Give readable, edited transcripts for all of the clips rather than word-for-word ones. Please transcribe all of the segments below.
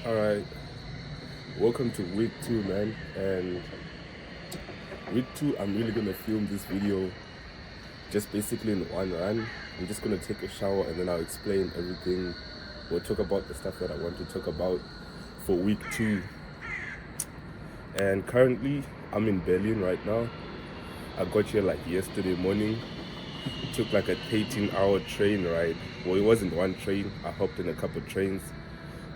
All right, welcome to week 2, man. And week 2, I'm really gonna film this video just basically in one run. I'm just gonna take a shower and then I'll explain everything. We'll talk about the stuff that I want to talk about for week 2. And currently, I'm in Berlin right now. I got here like yesterday morning. Took like a 13-hour train ride. Well, it wasn't one train. I hopped in a couple trains,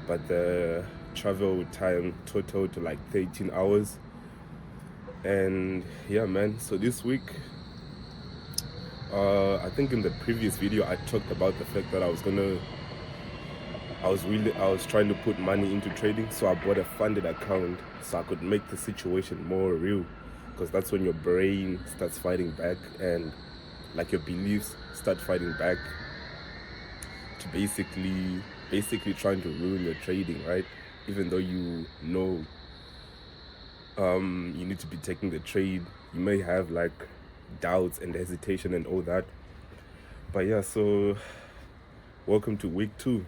but the travel time totaled to like 13 hours. And yeah, man, so this week, I think in the previous video I talked about the fact that I was trying to put money into trading, so I bought a funded account so I could make the situation more real, because that's when your brain starts fighting back and like your beliefs start fighting back to basically trying to ruin your trading, right? Even though you know you need to be taking the trade, you may have like doubts and hesitation and all that. But yeah, so welcome to week 2.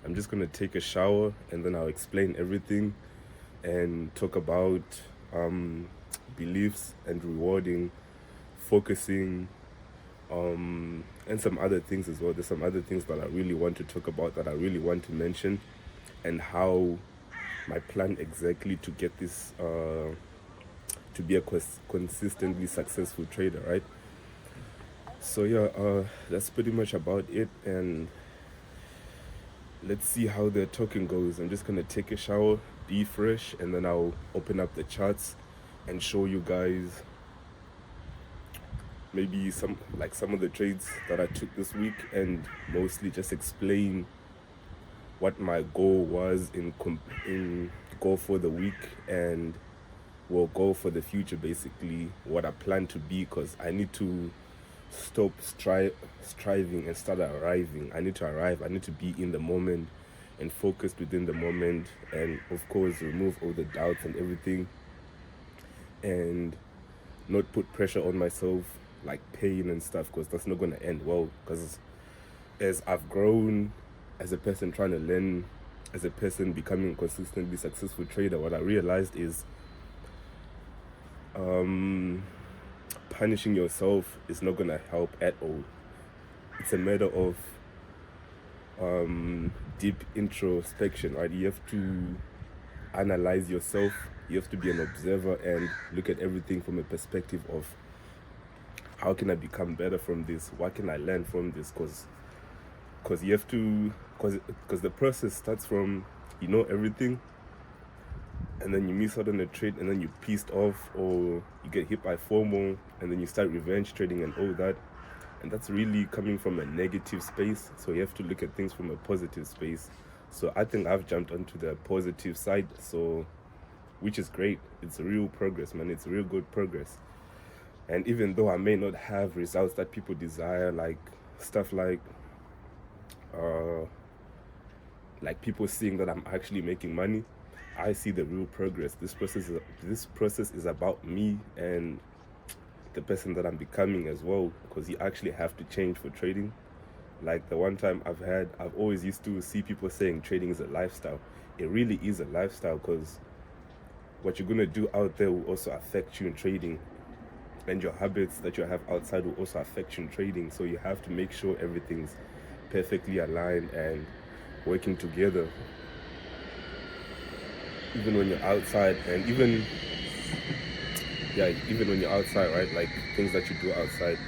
I'm just gonna take a shower and then I'll explain everything and talk about beliefs and rewarding, focusing, and some other things as well. There's some other things that I really want to talk about, that I really want to mention, and how my plan exactly to get this to be a consistently successful trader, right? So yeah, that's pretty much about it, and let's see how the talking goes. I'm just gonna take a shower, be fresh, and then I'll open up the charts and show you guys maybe some of the trades that I took this week, and mostly just explain what my goal was in goal for the week, and will go for the future, basically what I plan to be, because I need to stop striving and start arriving. I need to arrive. I need to be in the moment and focused within the moment, and of course remove all the doubts and everything, and not put pressure on myself like pain and stuff, because that's not going to end well. Because as I've grown as a person, trying to learn as a person, becoming a consistently successful trader, what I realized is punishing yourself is not going to help at all. It's a matter of deep introspection, right? You have to analyze yourself. You have to be an observer and look at everything from a perspective of, how can I become better from this? What can I learn from this? Because you have to, because the process starts from, you know everything, and then you miss out on a trade, and then you're pissed off, or you get hit by FOMO, and then you start revenge trading and all that. And that's really coming from a negative space. So you have to look at things from a positive space. So I think I've jumped onto the positive side, so which is great. It's real progress, man. It's real good progress. And even though I may not have results that people desire, like stuff like people seeing that I'm actually making money, I see the real progress. This process is about me and the person that I'm becoming as well, because you actually have to change for trading. Like the one time I've always used to see people saying trading is a lifestyle. It really is a lifestyle, because what you're gonna do out there will also affect you in trading, and your habits that you have outside will also affect you in trading. So you have to make sure everything's perfectly aligned and working together, even when you're outside, and even when you're outside, right? Like things that you do outside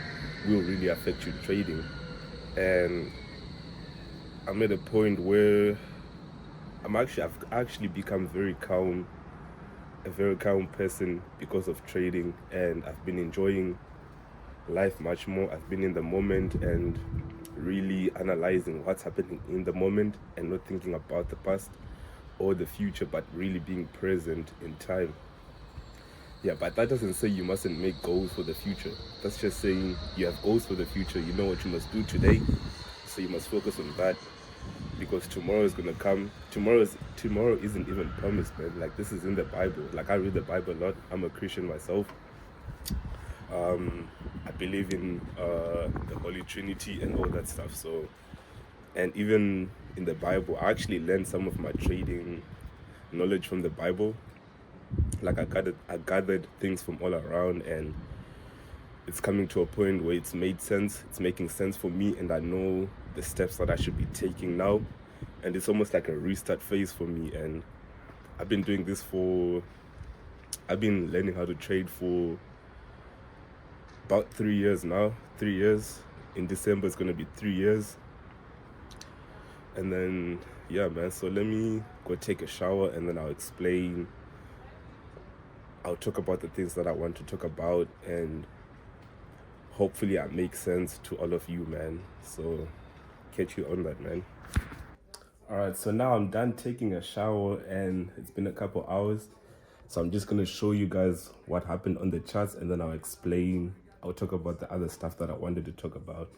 will really affect you trading. And I'm at a point where I've actually become very calm, a very calm person because of trading, and I've been enjoying life much more. I've been in the moment and really analyzing what's happening in the moment, and not thinking about the past or the future, but really being present in time. Yeah, but that doesn't say you mustn't make goals for the future. That's just saying you have goals for the future. You know what you must do today, so you must focus on that, because tomorrow is gonna come. Tomorrow isn't even promised, man. Like, this is in the Bible. Like, I read the Bible a lot. I'm a Christian myself. I believe in the Holy Trinity and all that stuff. So, and even in the Bible. I actually learned some of my trading knowledge from the Bible. Like I gathered things from all around, and it's coming to a point where it's made sense. It's making sense for me, and I know the steps that I should be taking now. And it's almost like a restart phase for me. And I've been doing this for, I've been learning how to trade for about 3 years now. 3 years. In December, it's going to be 3 years. And then, yeah, man. So let me go take a shower, and then I'll explain. I'll talk about the things that I want to talk about, and hopefully I make sense to all of you, man. So catch you on that, man. All right, so now I'm done taking a shower, and it's been a couple hours. So I'm just gonna show you guys what happened on the charts, and then I'll talk about the other stuff that I wanted to talk about.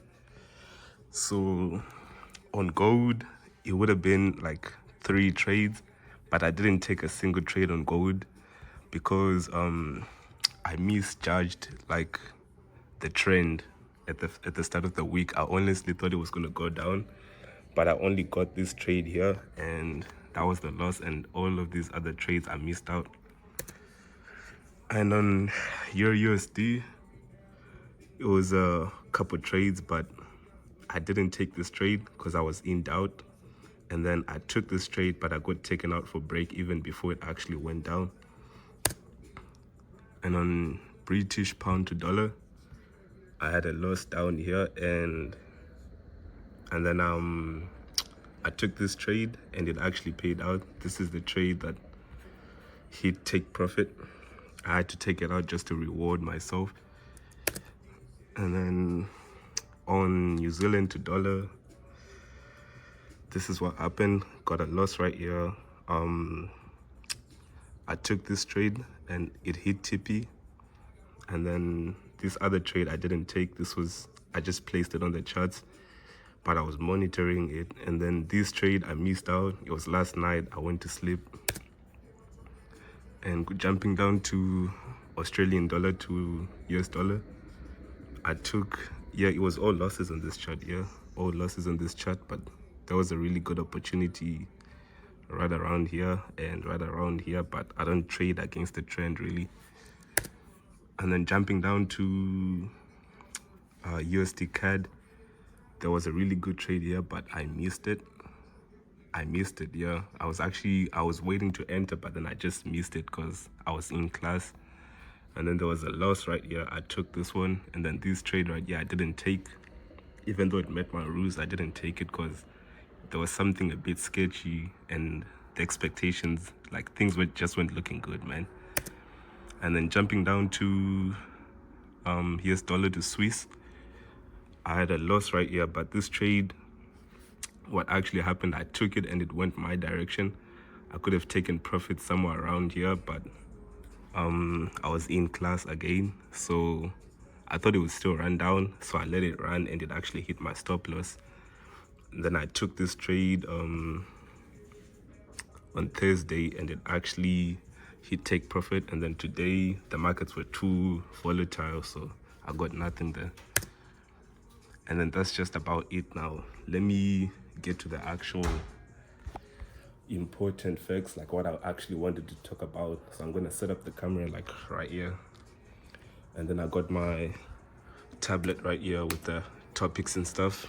So on gold, it would have been like 3 trades, but I didn't take a single trade on gold because I misjudged like the trend at the start of the week. I honestly thought it was gonna go down, but I only got this trade here, and that was the loss, and all of these other trades I missed out. And on Euro USD, it was a couple trades, but I didn't take this trade because I was in doubt. And then I took this trade, but I got taken out for break even before it actually went down. And on British pound to dollar, I had a loss down here, and then I took this trade, and it actually paid out. This is the trade that hit take profit. I had to take it out just to reward myself. And then on New Zealand to dollar, this is what happened. Got a loss right here. I took this trade and it hit Tippy. And then this other trade I didn't take. I just placed it on the charts, but I was monitoring it. And then this trade I missed out. It was last night. I went to sleep. And jumping down to Australian dollar to US dollar, it was all losses on this chart, all losses on this chart, but there was a really good opportunity right around here and right around here, but I don't trade against the trend really. And then jumping down to USD CAD, there was a really good trade here, but I missed it. I was waiting to enter, but then I just missed it because I was in class. And then there was a loss right here. I took this one, and then this trade right here I didn't take. Even though it met my rules, I didn't take it because there was something a bit sketchy, and the expectations, like things just weren't looking good, man. And then jumping down to US dollar to Swiss, I had a loss right here, but this trade, what actually happened, I took it and it went my direction. I could have taken profit somewhere around here, but I was in class again, so I thought it would still run down, so I let it run, and it actually hit my stop loss. And then I took this trade on Thursday, and it actually hit take profit. And then today the markets were too volatile, so I got nothing there. And then that's just about it. Now let me get to the actual important facts, like what I actually wanted to talk about. So I'm gonna set up the camera like right here, and then I got my tablet right here with the topics and stuff.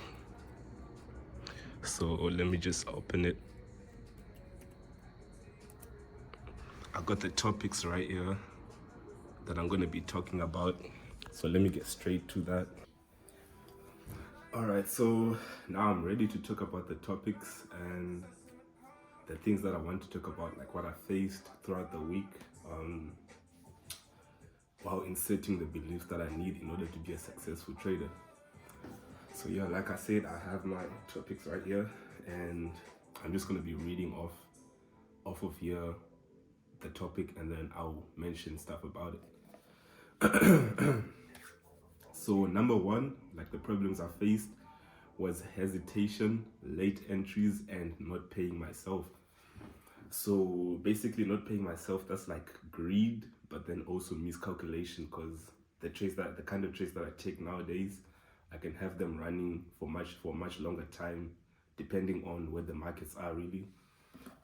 So let me just open it. I got the topics right here that I'm gonna be talking about. So let me get straight to that. All right, so now I'm ready to talk about the topics and the things that I want to talk about, like what I faced throughout the week, while inserting the beliefs that I need in order to be a successful trader. So yeah, like I said, I have my topics right here, and I'm just gonna be reading off of here the topic, and then I'll mention stuff about it. So number one, like the problems I faced was hesitation, late entries, and not paying myself. So basically not paying myself, that's like greed, but then also miscalculation, because the kind of trades that I take nowadays, I can have them running for much longer time depending on where the markets are really.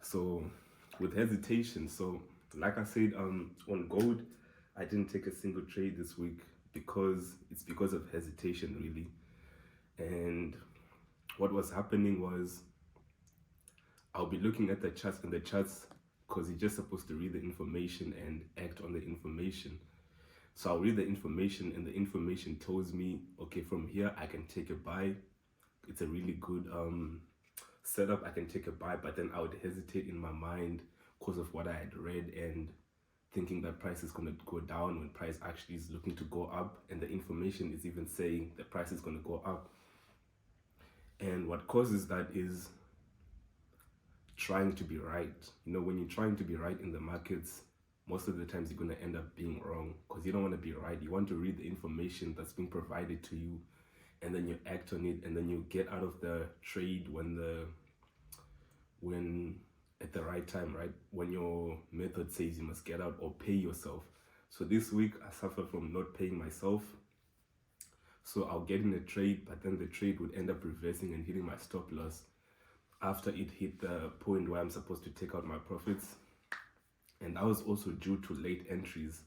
So with hesitation, so like I said, on gold, I didn't take a single trade this week because it's because of hesitation really. And what was happening was I'll be looking at the charts, and the charts, because you're just supposed to read the information and act on the information. So I'll read the information, and the information tells me, okay, from here I can take a buy. It's a really good setup. I can take a buy, but then I would hesitate in my mind because of what I had read and thinking that price is going to go down when price actually is looking to go up, and the information is even saying the price is going to go up. And what causes that is trying to be right. When you're trying to be right in the markets, most of the times you're going to end up being wrong because you don't want to be right. You want to read the information that's being provided to you, and then you act on it, and then you get out of the trade when at the right time, right? When your method says you must get out or pay yourself. So this week I suffered from not paying myself. So I'll get in a trade, but then the trade would end up reversing and hitting my stop loss after it hit the point where I'm supposed to take out my profits. And that was also due to late entries,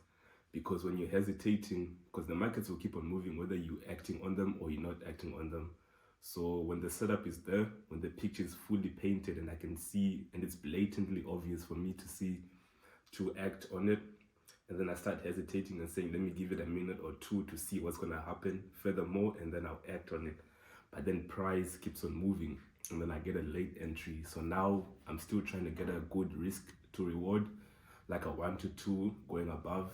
because when you're hesitating, because the markets will keep on moving whether you're acting on them or you're not acting on them. So when the setup is there, when the picture is fully painted and I can see, and it's blatantly obvious for me to see, to act on it, and then I start hesitating and saying, let me give it a minute or two to see what's going to happen furthermore, and then I'll act on it. But then price keeps on moving, and then I get a late entry. So now I'm still trying to get a good risk to reward, like a 1 to 2 going above.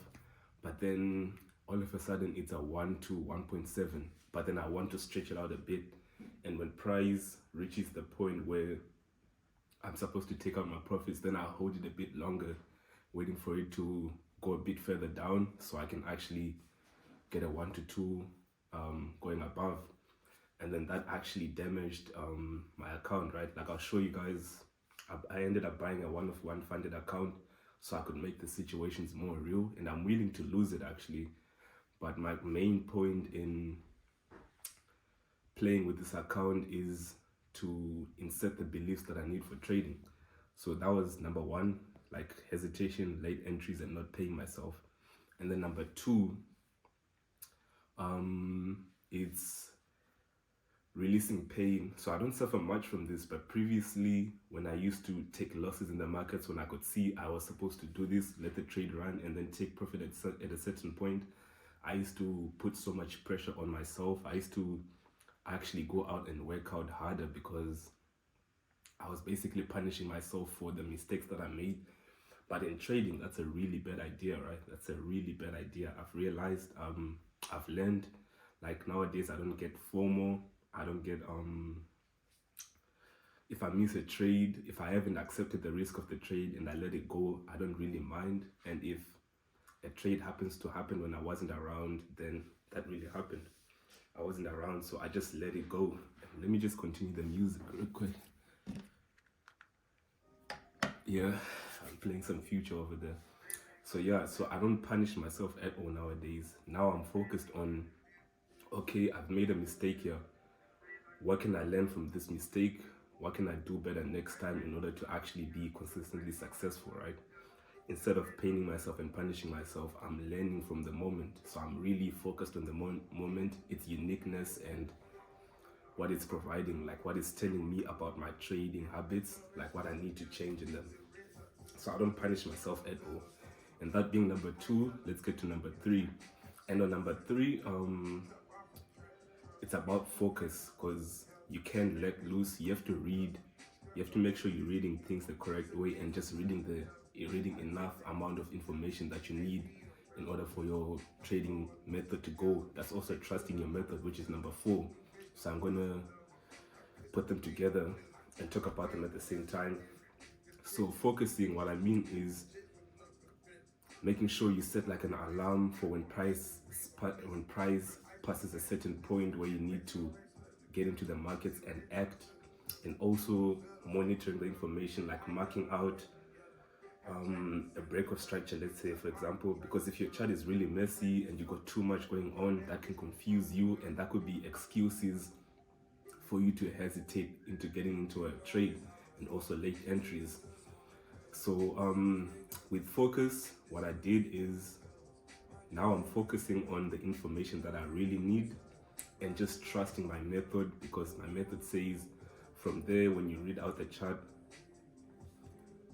But then all of a sudden it's a 1 to 1.7. But then I want to stretch it out a bit. And when price reaches the point where I'm supposed to take out my profits, then I'll hold it a bit longer, waiting for it to go a bit further down so I can actually get a 1 to 2 going above. And then that actually damaged my account, right? Like I'll show you guys, I ended up buying a one-of-one funded account so I could make the situations more real, and I'm willing to lose it actually. But my main point in playing with this account is to insert the beliefs that I need for trading. So that was number one, like hesitation, late entries, and not paying myself. And then number two, it's releasing pain. So I don't suffer much from this, but previously when I used to take losses in the markets, when I could see I was supposed to do this, let the trade run and then take profit at a certain point, I used to put so much pressure on myself. I used to actually go out and work out harder because I was basically punishing myself for the mistakes that I made. But in trading, that's a really bad idea, right? That's a really bad idea. I've realized, I've learned, like nowadays I don't get FOMO. I don't get, if I miss a trade, if I haven't accepted the risk of the trade and I let it go, I don't really mind. And if a trade happens to happen when I wasn't around, then that really happened. I wasn't around, so I just let it go. Let me just continue the music real quick. Yeah, I'm playing some Future over there. So yeah, so I don't punish myself at all nowadays. Now I'm focused on, okay, I've made a mistake here. What can I learn from this mistake? What can I do better next time in order to actually be consistently successful, right? Instead of paining myself and punishing myself, I'm learning from the moment. So I'm really focused on the moment, its uniqueness, and what it's providing, like what it's telling me about my trading habits, like what I need to change in them. So I don't punish myself at all. And that being number two, let's get to number three. And on number three, it's about focus, because you can't let loose. You have to read. You have to make sure you're reading things the correct way and just reading enough amount of information that you need in order for your trading method to go. That's also trusting your method, which is number four. So I'm gonna put them together and talk about them at the same time. So focusing, what I mean is making sure you set like an alarm for when price passes a certain point where you need to get into the markets and act, and also monitoring the information, like marking out a break of structure, let's say, for example, because if your chart is really messy and you got too much going on, that can confuse you, and that could be excuses for you to hesitate into getting into a trade and also late entries. So with focus, what I did is now I'm focusing on the information that I really need and just trusting my method, because my method says from there, when you read out the chart,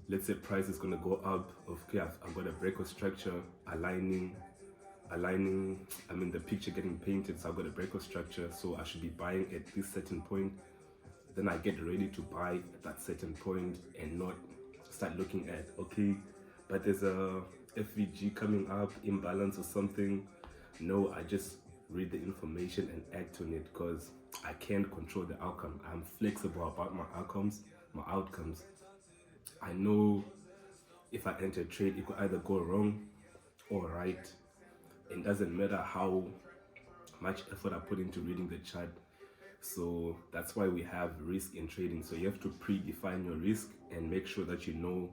let's say price is going to go up. Okay, I've got a breakout structure aligning, the picture getting painted. So I've got a breakout structure, so I should be buying at this certain point. Then I get ready to buy at that certain point and not start looking at, okay, but there's a FVG coming up, imbalance or something. No, I just read the information and act on it, because I can't control the outcome. I'm flexible about my outcomes. I know if I enter a trade, it could either go wrong or right. It doesn't matter how much effort I put into reading the chart. So that's why we have risk in trading. So you have to predefine your risk and make sure that you know,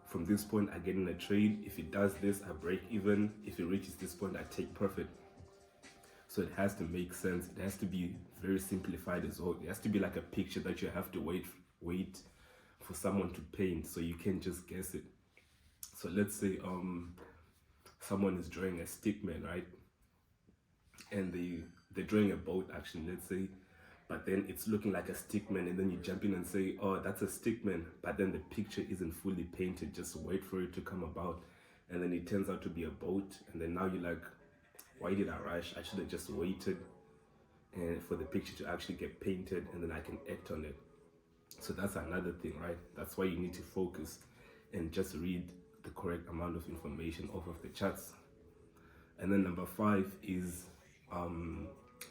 from this point I get in a trade. If it does this, I break even. If it reaches this point, I take profit. So it has to make sense. It has to be very simplified as well. It has to be like a picture that you have to wait for someone to paint, so you can't just guess it. So let's say someone is drawing a stickman, right? And they're drawing a boat, actually, let's say, but then it's looking like a stickman, and then you jump in and say, oh, that's a stickman, but then the picture isn't fully painted. Just wait for it to come about, and then it turns out to be a boat, and then now you're like, why did I rush? I should have just waited and for the picture to actually get painted, and then I can act on it. So that's another thing, right? That's why you need to focus and just read the correct amount of information off of the charts. And then number 5 is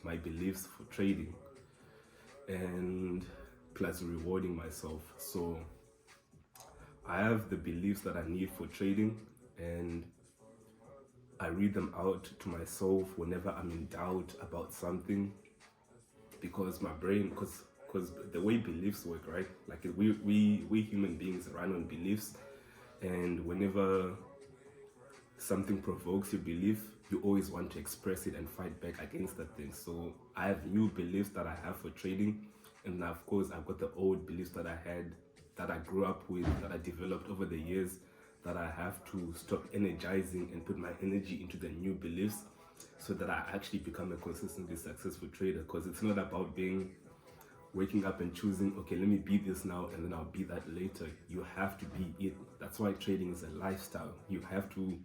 my beliefs for trading, and plus rewarding myself. So I have the beliefs that I need for trading, and I read them out to myself whenever I'm in doubt about something, because my brain, because the way beliefs work, right? Like we human beings run on beliefs, and whenever something provokes your belief, you always want to express it and fight back against that thing. So I have new beliefs that I have for trading, and now of course I've got the old beliefs that I had, that I grew up with, that I developed over the years, that I have to stop energizing and put my energy into the new beliefs, so that I actually become a consistently successful trader. Because it's not about waking up and choosing, okay, let me be this now and then I'll be that later. You have to be it. That's why trading is a lifestyle. You have to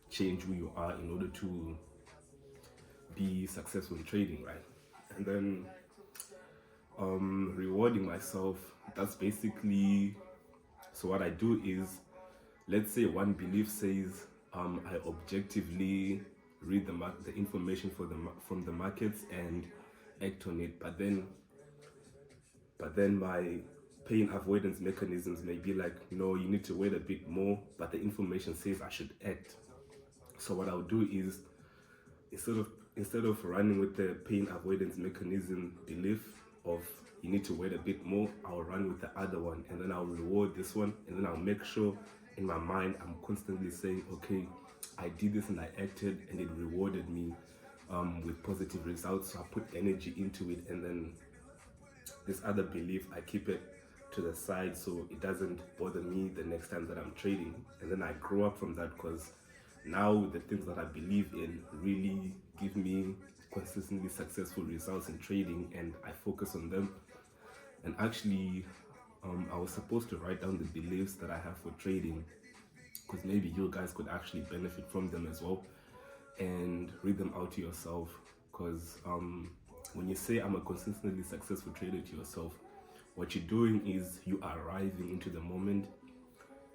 change who you are in order to be successful in trading, right? And then rewarding myself, that's basically, so what I do is, let's say one belief says I objectively read the information from the markets and act on it, but then my pain avoidance mechanisms may be like, no, you need to wait a bit more, but the information says I should act. So what I'll do is, instead of running with the pain avoidance mechanism belief of you need to wait a bit more, I'll run with the other one, and then I'll reward this one, and then I'll make sure in my mind I'm constantly saying, okay, I did this and I acted and it rewarded me with positive results. So I put energy into it, and then this other belief, I keep it to the side so it doesn't bother me the next time that I'm trading. And then I grow up from that, because now the things that I believe in really give me consistently successful results in trading, and I focus on them. And actually, I was supposed to write down the beliefs that I have for trading, because maybe you guys could actually benefit from them as well, and read them out to yourself. Because when you say I'm a consistently successful trader to yourself, what you're doing is you are arriving into the moment,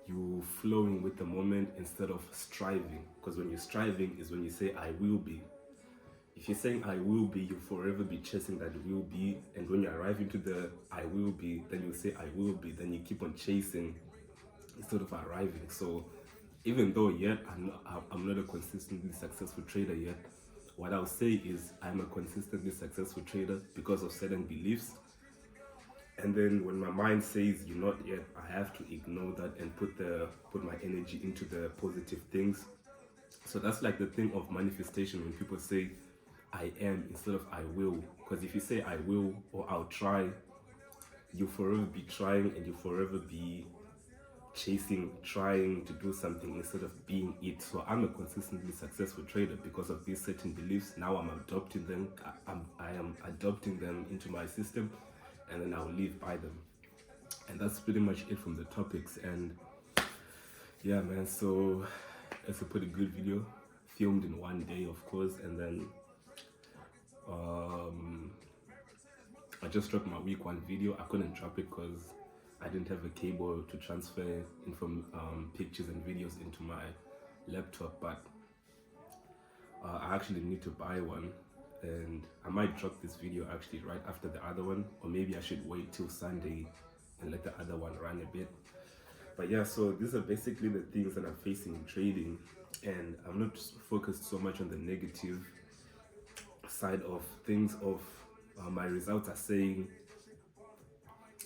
you flowing with the moment instead of striving. Because when you're striving is when you say I will be. If you're saying I will be, you'll forever be chasing that will be, and when you arrive into the I will be, then you say I will be, then you keep on chasing instead of arriving. So even though yet I'm not a consistently successful trader yet, what I'll say is I'm a consistently successful trader because of certain beliefs. And then when my mind says you're not yet, I have to ignore that and put my energy into the positive things. So that's like the thing of manifestation. When people say I am instead of I will. Because if you say I will or I'll try, you'll forever be trying and you'll forever be chasing, trying to do something instead of being it. So I'm a consistently successful trader because of these certain beliefs. Now I'm adopting them. I am adopting them into my system, and then I'll live by them. And that's pretty much it from the topics. And yeah, man. So it's a pretty good video, filmed in one day, of course, and then I just dropped my week 1 video. I couldn't drop it because I didn't have a cable to transfer pictures and videos into my laptop, but I actually need to buy one, and I might drop this video actually right after the other one, or maybe I should wait till Sunday and let the other one run a bit. But yeah, so these are basically the things that I'm facing in trading, and I'm not focused so much on the negative side of things of my results are saying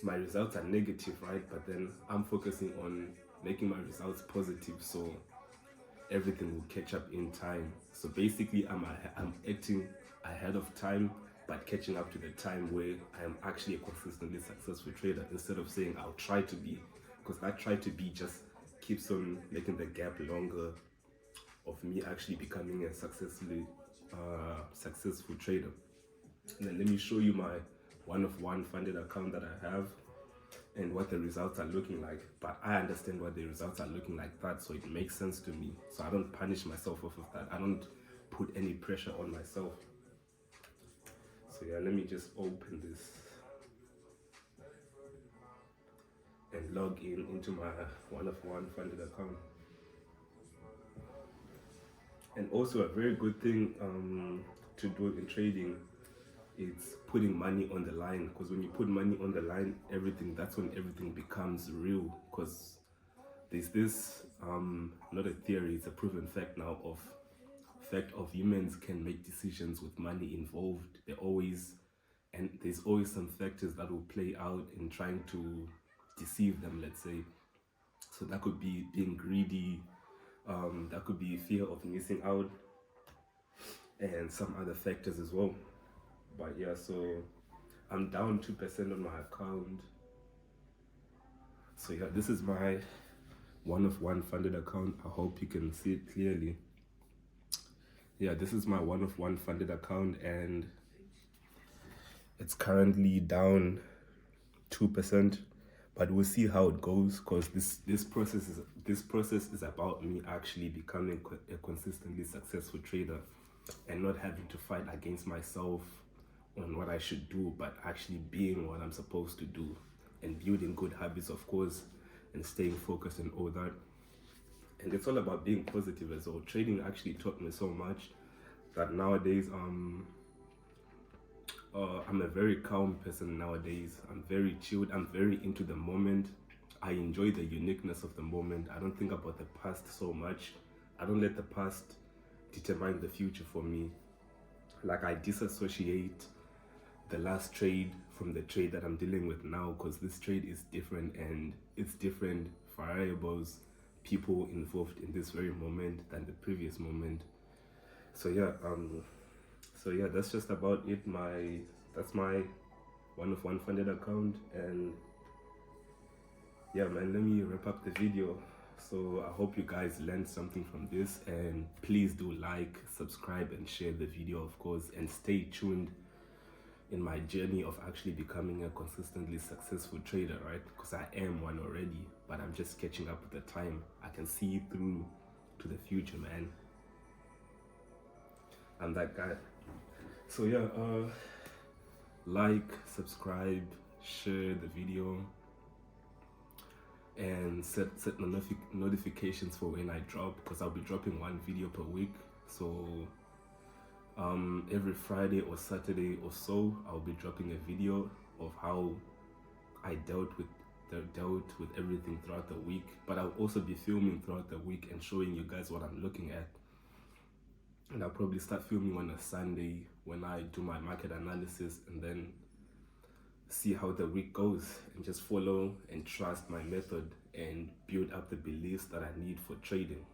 my results are negative, right? But then I'm focusing on making my results positive, so everything will catch up in time. So basically I'm acting ahead of time, but catching up to the time where I am actually a consistently successful trader, instead of saying I'll try to be, because that try to be just keeps on making the gap longer of me actually becoming a successful trader. And then let me show you my one-of-one funded account that I have and what the results are looking like. But I understand what the results are looking like, that, so it makes sense to me. So I don't punish myself off of that. I don't put any pressure on myself. So yeah, let me just open this and log into my one-of-one funded account. And also a very good thing to do in trading, it's putting money on the line, because when you put money on the line, that's when everything becomes real. Because there's this not a theory, it's a proven fact now of humans can make decisions with money involved. There's always some factors that will play out in trying to deceive them, let's say. So that could be being greedy, that could be fear of missing out, and some other factors as well. But yeah, so I'm down 2% on my account. So yeah, this is my one-of-one funded account. I hope you can see it clearly. Yeah, this is my one-of-one funded account, and it's currently down 2%. But we'll see how it goes, because this process is about me actually becoming a consistently successful trader, and not having to fight against myself on what I should do, but actually being what I'm supposed to do, and building good habits, of course, and staying focused and all that. And it's all about being positive as well. Trading actually taught me so much that nowadays I'm a very calm person nowadays. I'm very chilled. I'm very into the moment. I enjoy the uniqueness of the moment. I don't think about the past so much. I don't let the past determine the future for me. Like, I disassociate the last trade from the trade that I'm dealing with now, because this trade is different, and it's different variables, people involved in this very moment than the previous moment. So yeah, that's just about it. That's my one-of-one funded account. And yeah, man, let me wrap up the video. So I hope you guys learned something from this, and please do like, subscribe, and share the video, of course, and stay tuned in my journey of actually becoming a consistently successful trader, right? Because I am one already, but I'm just catching up with the time. I can see through to the future, man. I'm that guy. So yeah, like, subscribe, share the video, and set notifications for when I drop, because I'll be dropping 1 video per week. So every Friday or Saturday or so, I'll be dropping a video of how I dealt with everything throughout the week. But I'll also be filming throughout the week and showing you guys what I'm looking at. And I'll probably start filming on a Sunday when I do my market analysis, and then see how the week goes, and just follow and trust my method and build up the beliefs that I need for trading.